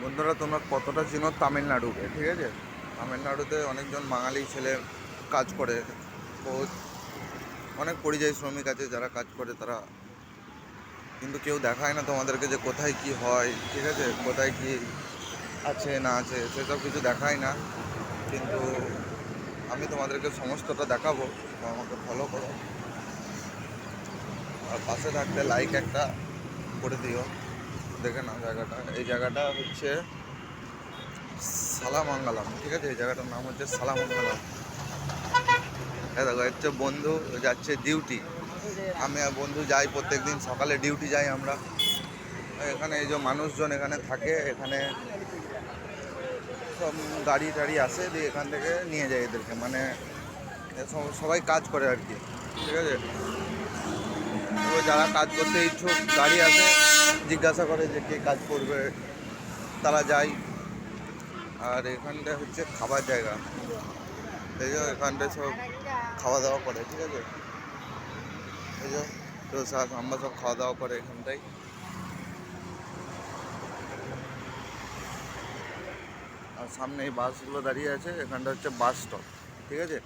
বন্ধুরা, তোমরা কতটা চিনো তামিলনাড়ুকে? ঠিক আছে, তামিলনাড়ুতে অনেকজন বাঙালি ছেলে কাজ করে। বহুত অনেক পরিযায়ী শ্রমিক আছে যারা কাজ করে, তারা কিন্তু কেউ দেখায় না তোমাদেরকে যে কোথায় কি হয়। ঠিক আছে, কোথায় কি আছে না আছে সেসব কিছু দেখায় না, কিন্তু আমি তোমাদেরকে সমস্তটা দেখাবো। তো আমাকে ফলো করো আর পাশে থাকতে লাইক একটা করে দিও। দেখে নাও জায়গাটা, এই জায়গাটা হচ্ছে সালামঙ্গলম। ঠিক আছে, এই জায়গাটার নাম হচ্ছে সালামঙ্গলম। দেখো, হচ্ছে বন্ধু যাচ্ছে ডিউটি। আমি আর বন্ধু যাই প্রত্যেক দিন সকালে, ডিউটি যাই আমরা। এখানে এই যে মানুষজন এখানে থাকে, এখানে সব গাড়ি টাড়ি আসে, দিয়ে এখান থেকে নিয়ে যায় এদেরকে, মানে সবাই কাজ করে আর কি। ঠিক আছে, তো যারা কাজ করতে ইচ্ছুক গাড়ি আসে, জিজ্ঞাসা করে যে কে কাজ করবে, তারা যায়। আর এখানটা হচ্ছে খাবার জায়গা, এই যে এখানটায় সব খাওয়া দাওয়া করে। ঠিক আছে, এই যে ডোসা সাম্বার সব খাওয়া দাওয়া করে এখানটাই। আর সামনে এই বাসগুলো দাঁড়িয়ে আছে, এখানটা হচ্ছে বাস স্টপ। ঠিক আছে।